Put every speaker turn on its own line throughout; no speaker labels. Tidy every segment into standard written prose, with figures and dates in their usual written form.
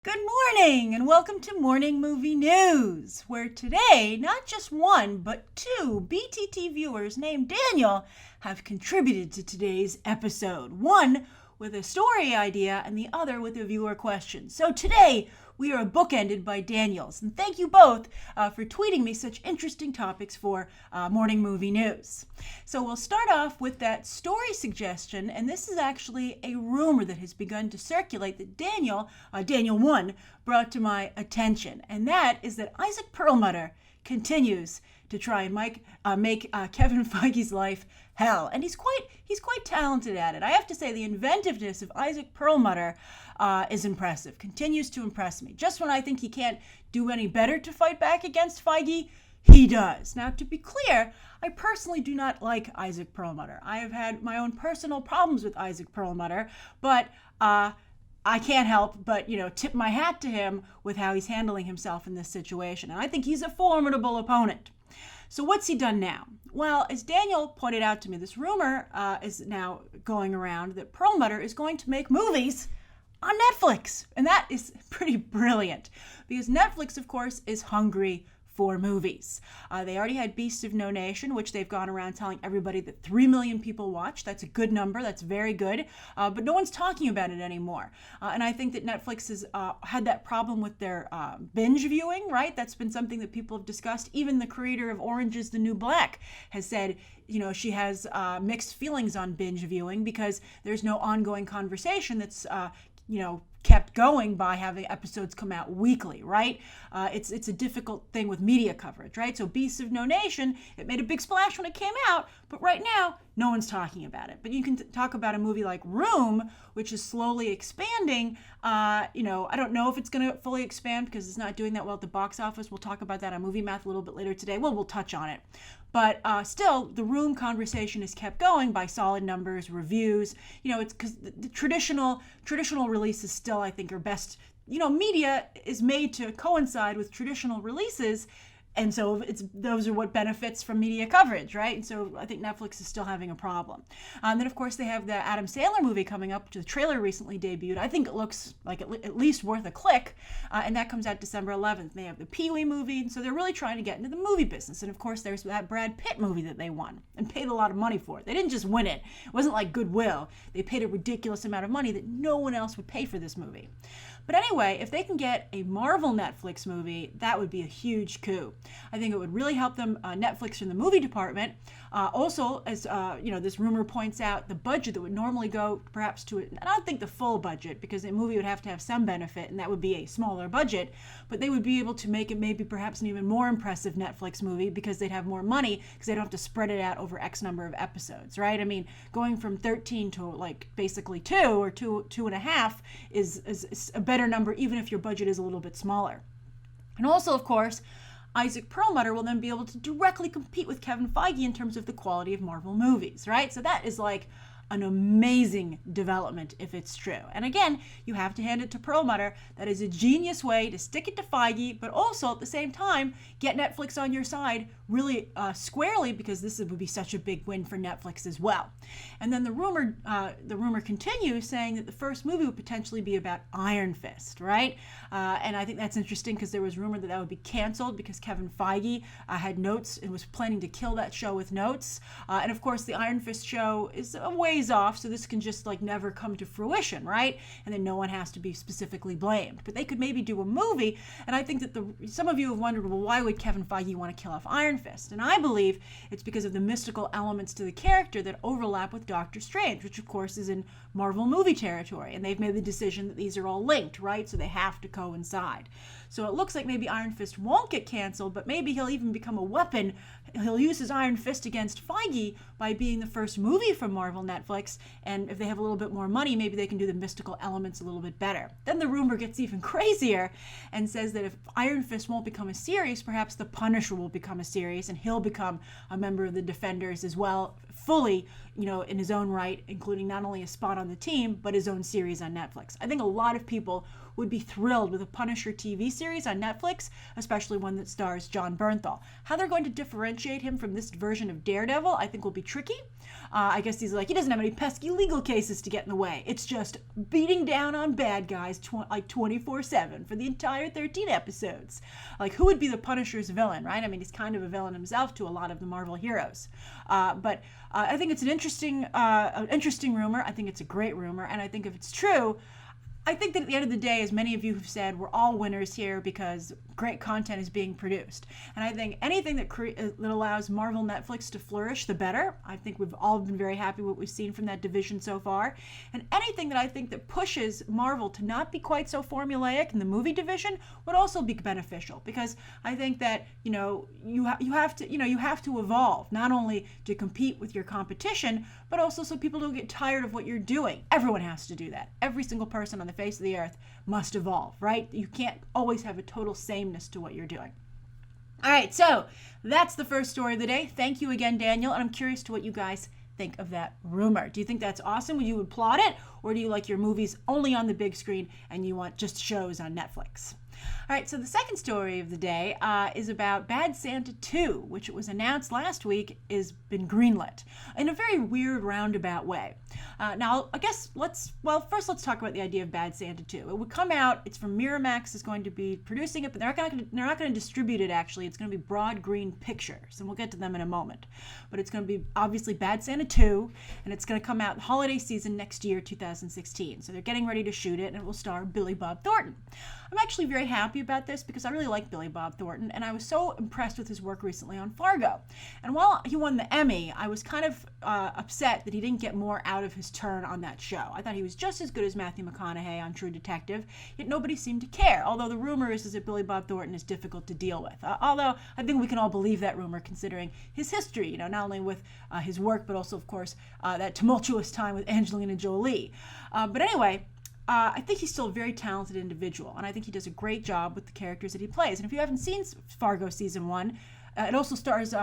Good morning and welcome to Morning Movie News, where today, not just one, but two BTT viewers named Daniel have contributed to today's episode. One with a story idea and the other with a viewer question. So today, we are bookended by Daniels. And thank you both for tweeting me such interesting topics for Morning Movie News. So we'll start off with that story suggestion, and this is actually a rumor that has begun to circulate that Daniel 1, brought to my attention. And that is that Isaac Perlmutter continues to try and make Kevin Feige's life hell. And he's quite talented at it. I have to say the inventiveness of Isaac Perlmutter is impressive, continues to impress me. Just when I think he can't do any better to fight back against Feige, he does. Now, to be clear, I personally do not like Isaac Perlmutter. I have had my own personal problems with Isaac Perlmutter, but I can't help but, tip my hat to him with how he's handling himself in this situation. And I think he's a formidable opponent. So what's he done now? Well, as Daniel pointed out to me, this rumor is now going around that Perlmutter is going to make movies on Netflix. And that is pretty brilliant because Netflix, of course, is hungry for movies. They already had Beasts of No Nation, which they've gone around telling everybody that 3 million people watched. That's a good number. That's very good. But no one's talking about it anymore. And I think that Netflix has had that problem with their binge viewing, right? That's been something that people have discussed. Even the creator of Orange is the New Black has said, she has mixed feelings on binge viewing because there's no ongoing conversation that's kept going by having episodes come out weekly, right? It's a difficult thing with media coverage, right? So Beasts of No Nation, it made a big splash when it came out, but right now, no one's talking about it. But you can talk about a movie like Room, which is slowly expanding. I don't know if it's going to fully expand because it's not doing that well at the box office. We'll talk about that on Movie Math a little bit later today. Well, we'll touch on it. But still, the Room conversation is kept going by solid numbers, reviews. It's because the traditional releases still, I think, are best. Media is made to coincide with traditional releases. And so those are what benefits from media coverage, right? And so I think Netflix is still having a problem. Then, of course, they have the Adam Sandler movie coming up, which the trailer recently debuted. I think it looks like at least worth a click. And that comes out December 11th. They have the Pee-wee movie. And so they're really trying to get into the movie business. And, of course, there's that Brad Pitt movie that they won and paid a lot of money for. They didn't just win it. It wasn't like Goodwill. They paid a ridiculous amount of money that no one else would pay for this movie. But anyway, if they can get a Marvel Netflix movie, that would be a huge coup. I think it would really help them, Netflix in the movie department. Also, as this rumor points out, the budget that would normally go perhaps to it, I don't think the full budget, because a movie would have to have some benefit, and that would be a smaller budget, but they would be able to make it maybe perhaps an even more impressive Netflix movie because they'd have more money because they don't have to spread it out over X number of episodes, right? I mean, going from 13 to basically 2 or 2.5 is a better number, even if your budget is a little bit smaller. And also, of course, Isaac Perlmutter will then be able to directly compete with Kevin Feige in terms of the quality of Marvel movies, right? So that is like an amazing development if it's true. And again, you have to hand it to Perlmutter. That is a genius way to stick it to Feige, but also at the same time, get Netflix on your side really squarely, because this would be such a big win for Netflix as well. And then the rumor continues saying that the first movie would potentially be about Iron Fist, right? And I think that's interesting because there was rumor that would be canceled because Kevin Feige had notes and was planning to kill that show with notes. And of course, the Iron Fist show is a ways off, so this can just never come to fruition, right? And then no one has to be specifically blamed. But they could maybe do a movie, and I think that some of you have wondered, well, why would Kevin Feige want to kill off Iron Fist? And I believe it's because of the mystical elements to the character that overlap with Doctor Strange, which of course is in Marvel movie territory, and they've made the decision that these are all linked, right? So they have to coincide. So it looks like maybe Iron Fist won't get canceled, but maybe he'll even become a weapon. He'll use his Iron Fist against Feige by being the first movie from Marvel Netflix, and if they have a little bit more money, maybe they can do the mystical elements a little bit better. Then the rumor gets even crazier and says that if Iron Fist won't become a series, perhaps the Punisher will become a series, and he'll become a member of the Defenders as well, fully, in his own right, including not only a spot on the team, but his own series on Netflix. I think a lot of people would be thrilled with a Punisher TV series on Netflix, especially one that stars Jon Bernthal. How they're going to differentiate him from this version of Daredevil, I think will be tricky. I guess he's like, he doesn't have any pesky legal cases to get in the way. It's just beating down on bad guys like 24/7 for the entire 13 episodes. Like, who would be the Punisher's villain, right? I mean, he's kind of a villain himself to a lot of the Marvel heroes. But I think it's an interesting rumor. I think it's a great rumor. And I think if it's true, I think that at the end of the day, as many of you have said, we're all winners here because great content is being produced. And I think anything that allows Marvel Netflix to flourish, the better. I think we've all been very happy with what we've seen from that division so far. And anything that I think that pushes Marvel to not be quite so formulaic in the movie division would also be beneficial, because I think that, you have to evolve, not only to compete with your competition, but also so people don't get tired of what you're doing. Everyone has to do that. Every single person on the face of the earth must evolve, right? You can't always have a total sameness to what you're doing. All right, so that's the first story of the day. Thank you again, Daniel, and I'm curious to what you guys think of that rumor. Do you think that's awesome? Would you applaud it, or do you like your movies only on the big screen and you want just shows on Netflix? All right, so the second story of the day is about Bad Santa 2, which was announced last week has been greenlit in a very weird roundabout way. Now, I guess first let's talk about the idea of Bad Santa 2. It would come out, it's from Miramax is going to be producing it, but they're not going to distribute it actually. It's going to be Broad Green Pictures, and we'll get to them in a moment. But it's going to be obviously Bad Santa 2, and it's going to come out holiday season next year, 2016. So they're getting ready to shoot it, and it will star Billy Bob Thornton. I'm actually very happy about this because I really like Billy Bob Thornton, and I was so impressed with his work recently on Fargo. And while he won the Emmy, I was kind of upset that he didn't get more out of his turn on that show. I thought he was just as good as Matthew McConaughey on True Detective, yet nobody seemed to care, although the rumor is that Billy Bob Thornton is difficult to deal with. Although I think we can all believe that rumor considering his history, not only with his work, but also, of course, that tumultuous time with Angelina Jolie. But anyway, I think he's still a very talented individual, and I think he does a great job with the characters that he plays. And if you haven't seen Fargo Season 1, it also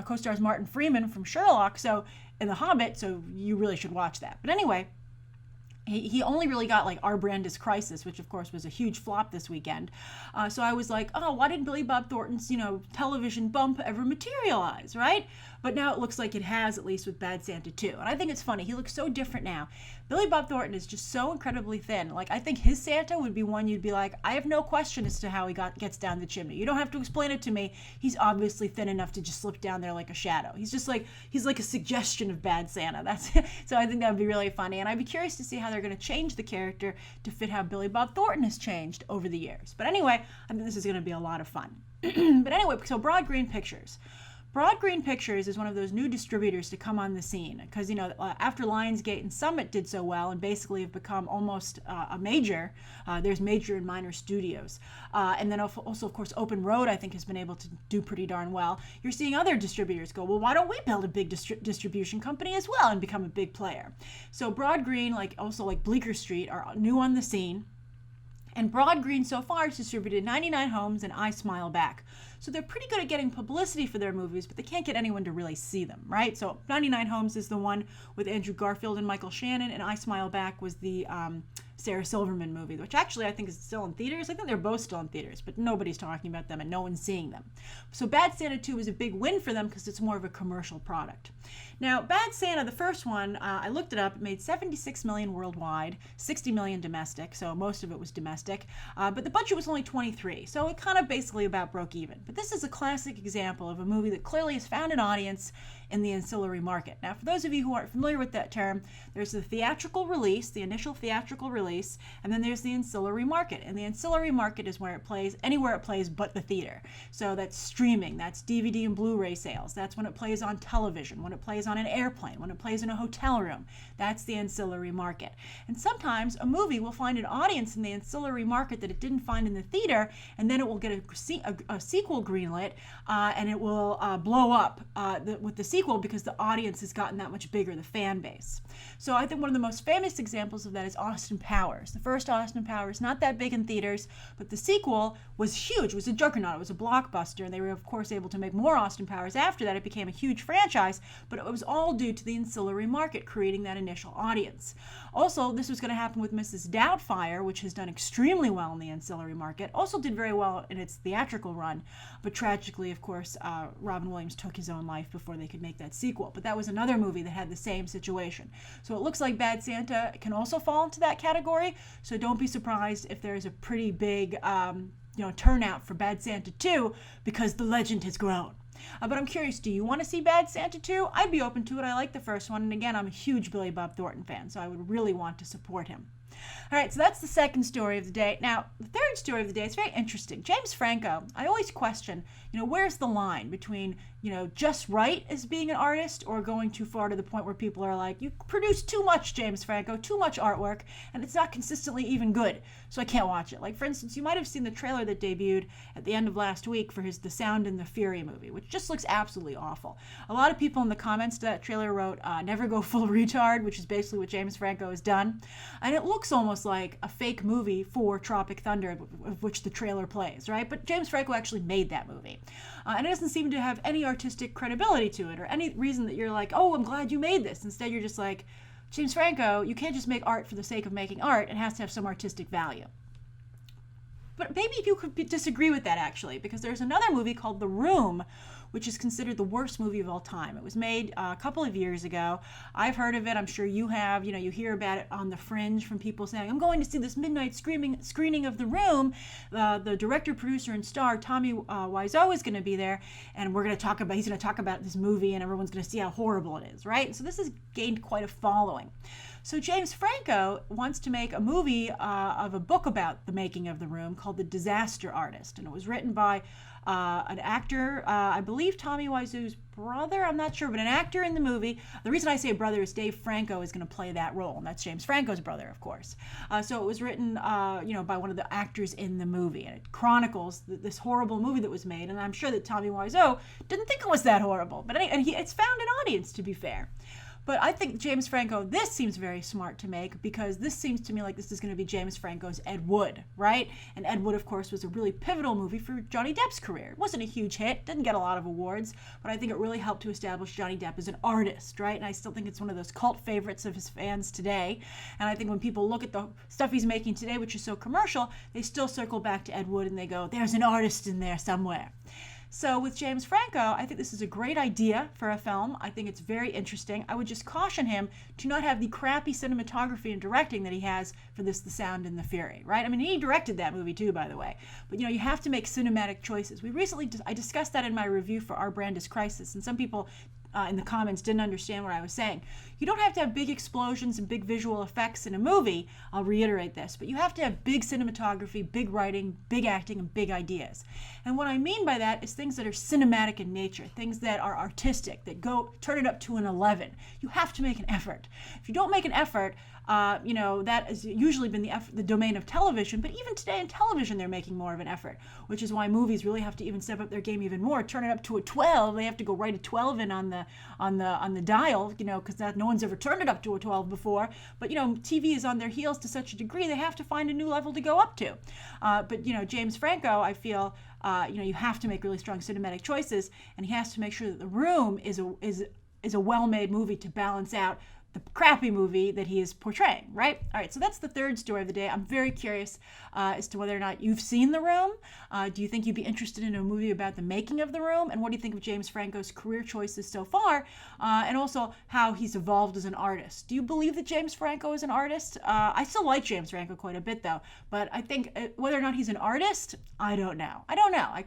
co-stars Martin Freeman from Sherlock, in The Hobbit, so you really should watch that. But anyway, he only really got like Our Brandis Crisis, which of course was a huge flop this weekend. So I was like, why didn't Billy Bob Thornton's, television bump ever materialize, right? But now it looks like it has, at least with Bad Santa 2. And I think it's funny. He looks so different now. Billy Bob Thornton is just so incredibly thin. Like, I think his Santa would be one you'd be like, I have no question as to how he gets down the chimney. You don't have to explain it to me. He's obviously thin enough to just slip down there like a shadow. He's like a suggestion of Bad Santa. So I think that would be really funny. And I'd be curious to see how they're going to change the character to fit how Billy Bob Thornton has changed over the years. But anyway, I think this is going to be a lot of fun. But anyway, so Broad Green Pictures. Broad Green Pictures is one of those new distributors to come on the scene because, after Lionsgate and Summit did so well and basically have become almost a major, there's major and minor studios. And then also, of course, Open Road, I think, has been able to do pretty darn well. You're seeing other distributors go, well, why don't we build a big distribution company as well and become a big player? So Broad Green, like Bleecker Street, are new on the scene. And Broad Green so far has distributed 99 Homes and I Smile Back. So they're pretty good at getting publicity for their movies, but they can't get anyone to really see them, right? So 99 Homes is the one with Andrew Garfield and Michael Shannon, and I Smile Back was the Sarah Silverman movie, which actually I think is still in theaters. I think they're both still in theaters, but nobody's talking about them and no one's seeing them. So Bad Santa 2 is a big win for them because it's more of a commercial product. Now, Bad Santa, the first one, I looked it up, it made $76 million worldwide, $60 million domestic, so most of it was domestic, but the budget was only $23, so it kind of basically about broke even. But this is a classic example of a movie that clearly has found an audience in the ancillary market. Now, for those of you who aren't familiar with that term, there's the theatrical release, the initial theatrical release, and then there's the ancillary market. And the ancillary market is where it plays, anywhere it plays but the theater. So that's streaming, that's DVD and Blu-ray sales, that's when it plays on television, when it plays on an airplane, when it plays in a hotel room. That's the ancillary market. And sometimes a movie will find an audience in the ancillary market that it didn't find in the theater, and then it will get a sequel greenlit, and it will blow up with the sequel because the audience has gotten that much bigger, the fan base. So I think one of the most famous examples of that is Austin Powers. The first Austin Powers, not that big in theaters, but the sequel was huge. It was a juggernaut. It was a blockbuster, and they were, of course, able to make more Austin Powers after that. It became a huge franchise, but it was all due to the ancillary market creating that initial audience. Also, this was going to happen with Mrs. Doubtfire, which has done extremely well in the ancillary market. Also did very well in its theatrical run, but tragically, of course, Robin Williams took his own life before they could make that sequel. But that was another movie that had the same situation. So it looks like Bad Santa can also fall into that category. So don't be surprised if there's a pretty big turnout for Bad Santa 2 because the legend has grown. But I'm curious, do you want to see Bad Santa 2? I'd be open to it. I like the first one. And again, I'm a huge Billy Bob Thornton fan, so I would really want to support him. All right, so that's the second story of the day. Now, the third story of the day is very interesting. James Franco, I always question, where's the line between, just right as being an artist or going too far to the point where people are like, you produce too much, James Franco, too much artwork, and it's not consistently even good, so I can't watch it. Like, for instance, you might have seen the trailer that debuted at the end of last week for his The Sound and the Fury movie, which just looks absolutely awful. A lot of people in the comments to that trailer wrote, never go full retard, which is basically what James Franco has done, and it looks almost like a fake movie for Tropic Thunder, of which the trailer plays, right? But James Franco actually made that movie. And it doesn't seem to have any artistic credibility to it or any reason that you're like, oh, I'm glad you made this. Instead, you're just like, James Franco, you can't just make art for the sake of making art. It has to have some artistic value. But maybe you could disagree with that, actually, because there's another movie called The Room, which is considered the worst movie of all time. It was made a couple of years ago. I've heard of it. I'm sure you have. You hear about it on the fringe from people saying, I'm going to see this midnight screening of The Room. The director, producer, and star, Tommy Wiseau, is going to be there, and he's going to talk about this movie, and everyone's going to see how horrible it is, right? So this has gained quite a following. So James Franco wants to make a movie of a book about the making of The Room called The Disaster Artist, and it was written by an actor, I believe Tommy Wiseau's brother, I'm not sure, but an actor in the movie. The reason I say brother is Dave Franco is going to play that role, and that's James Franco's brother, of course. So it was written, by one of the actors in the movie, and it chronicles this horrible movie that was made, and I'm sure that Tommy Wiseau didn't think it was that horrible, but it's found an audience, to be fair. But I think James Franco, this seems very smart to make because this seems to me like this is going to be James Franco's Ed Wood, right? And Ed Wood, of course, was a really pivotal movie for Johnny Depp's career. It wasn't a huge hit, didn't get a lot of awards, but I think it really helped to establish Johnny Depp as an artist, right? And I still think it's one of those cult favorites of his fans today. And I think when people look at the stuff he's making today, which is so commercial, they still circle back to Ed Wood and they go, there's an artist in there somewhere. So with James Franco, I think this is a great idea for a film. I think it's very interesting. I would just caution him to not have the crappy cinematography and directing that he has for The Sound and the Fury, right? I mean, he directed that movie too, by the way. But, you have to make cinematic choices. I discussed that in my review for Our Brand is Crisis, and some people in the comments didn't understand what I was saying. You don't have to have big explosions and big visual effects in a movie, I'll reiterate this, but you have to have big cinematography, big writing, big acting, and big ideas. And what I mean by that is things that are cinematic in nature, things that are artistic, that turn it up to an 11. You have to make an effort. If you don't make an effort, that has usually been the domain of television, but even today in television they're making more of an effort, which is why movies really have to even step up their game even more, turn it up to a 12. They have to go right a 12 in on the dial, because no one's ever turned it up to a 12 before. But TV is on their heels to such a degree they have to find a new level to go up to. But James Franco, I feel you have to make really strong cinematic choices, and he has to make sure that The Room is a well-made movie to balance out the crappy movie that he is portraying, right? All right, so that's the third story of the day. I'm very curious as to whether or not you've seen The Room. Do you think you'd be interested in a movie about the making of The Room? And what do you think of James Franco's career choices so far? And also how he's evolved as an artist. Do you believe that James Franco is an artist? I still like James Franco quite a bit, though. But I think whether or not he's an artist, I don't know.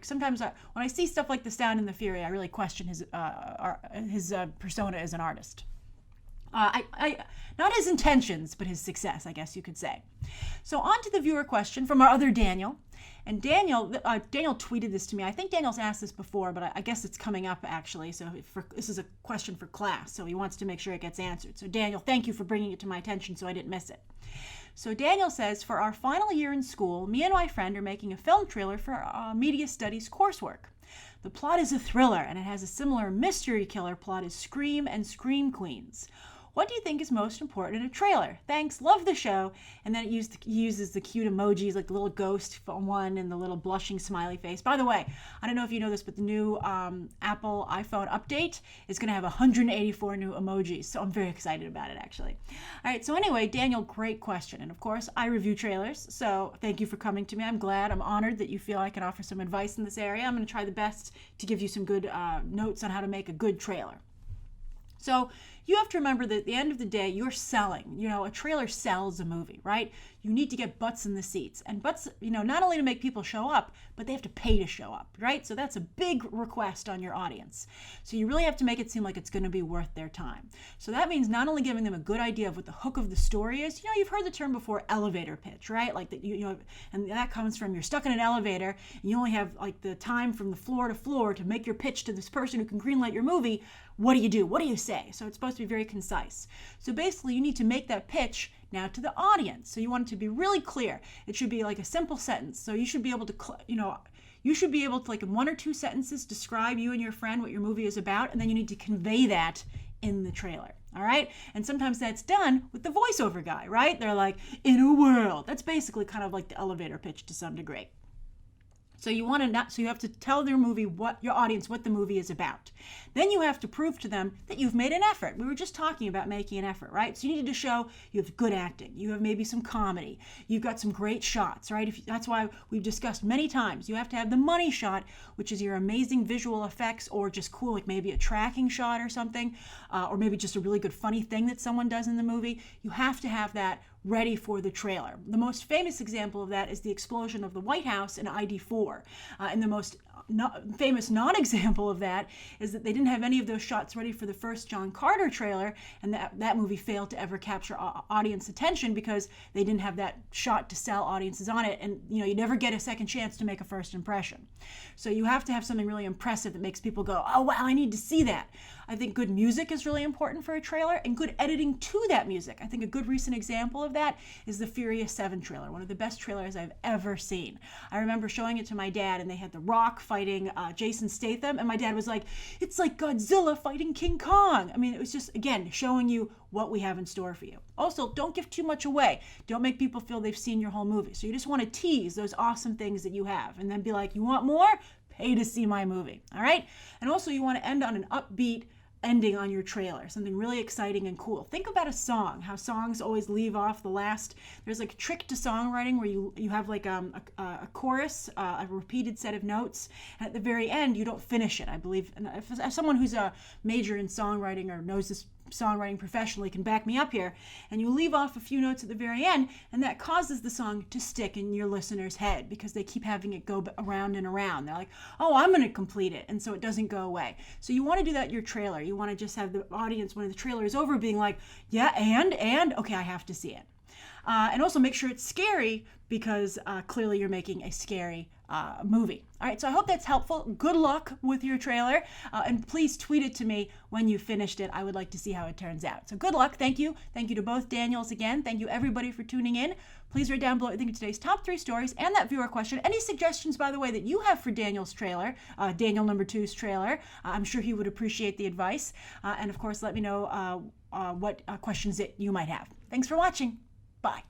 Sometimes when I see stuff like The Sound and the Fury, I really question his persona as an artist. Not his intentions, but his success, I guess you could say. So on to the viewer question from our other Daniel. And Daniel tweeted this to me. I think Daniel's asked this before, but I guess it's coming up actually. So this is a question for class, so he wants to make sure it gets answered. So Daniel, thank you for bringing it to my attention so I didn't miss it. So Daniel says, for our final year in school, me and my friend are making a film trailer for media studies coursework. The plot is a thriller, and it has a similar mystery killer plot as Scream and Scream Queens. What do you think is most important in a trailer? Thanks, love the show. And then it uses the cute emojis, like the little ghost one and the little blushing smiley face. By the way, I don't know if you know this, but the new Apple iPhone update is going to have 184 new emojis. So I'm very excited about it, actually. All right, so anyway, Daniel, great question. And of course, I review trailers, so thank you for coming to me. I'm glad, I'm honored that you feel I can offer some advice in this area. I'm going to try the best to give you some good notes on how to make a good trailer. So you have to remember that at the end of the day, you're selling. A trailer sells a movie, right? You need to get butts in the seats. And butts, not only to make people show up, but they have to pay to show up, right? So that's a big request on your audience. So you really have to make it seem like it's going to be worth their time. So that means not only giving them a good idea of what the hook of the story is. You've heard the term before, elevator pitch, right? Like that, and that comes from you're stuck in an elevator and you only have like the time from the floor to floor to make your pitch to this person who can greenlight your movie. What do you do? What do you say? So it's supposed to be very concise. So basically, you need to make that pitch now to the audience. So you want it to be really clear. It should be like a simple sentence. So you should be able to, like in 1 or 2 sentences, describe you and your friend what your movie is about, and then you need to convey that in the trailer. All right? And sometimes that's done with the voiceover guy, right? They're like, in a world. That's basically kind of like the elevator pitch to some degree. So you have to tell your audience what the movie is about. Then you have to prove to them that you've made an effort. We were just talking about making an effort, right? So you need to show you have good acting. You have maybe some comedy. You've got some great shots, right? That's why we've discussed many times. You have to have the money shot, which is your amazing visual effects, or just cool, like maybe a tracking shot or something, or maybe just a really good funny thing that someone does in the movie. You have to have that ready for the trailer. The most famous example of that is the explosion of the White House in ID4. And the most famous non-example of that is that they didn't have any of those shots ready for the first John Carter trailer, and that movie failed to ever capture audience attention because they didn't have that shot to sell audiences on it, and you never get a second chance to make a first impression. So you have to have something really impressive that makes people go, oh wow, I need to see that. I think good music is really important for a trailer, and good editing to that music. I think a good recent example of that is the Furious 7 trailer, one of the best trailers I've ever seen. I remember showing it to my dad, and they had The Rock fighting Jason Statham, and my dad was like, it's like Godzilla fighting King Kong. I mean, it was just, again, showing you what we have in store for you. Also, don't give too much away. Don't make people feel they've seen your whole movie. So you just want to tease those awesome things that you have, and then be like, you want more? Pay to see my movie. All right? And also, you want to end on an upbeat ending on your trailer, something really exciting and cool. Think about a song, how songs always leave off the last. There's like a trick to songwriting where you have like a chorus, a repeated set of notes, and at the very end you don't finish it, I believe. And if someone who's a major in songwriting or knows this songwriting professionally can back me up here, and you leave off a few notes at the very end, and that causes the song to stick in your listener's head because they keep having it go around and around. They're like, oh, I'm going to complete it, and so it doesn't go away. So you want to do that in your trailer. You want to just have the audience, when the trailer is over, being like, yeah, and okay, I have to see it. And also make sure it's scary because clearly you're making a scary movie. All right, so I hope that's helpful. Good luck with your trailer, and please tweet it to me when you finished it. I would like to see how it turns out. So good luck. Thank you. Thank you to both Daniels again. Thank you everybody for tuning in. Please write down below what you think of today's top 3 stories and that viewer question. Any suggestions, by the way, that you have for Daniel's trailer, Daniel number 2's trailer. I'm sure he would appreciate the advice. And of course, let me know what questions that you might have. Thanks for watching. Bye.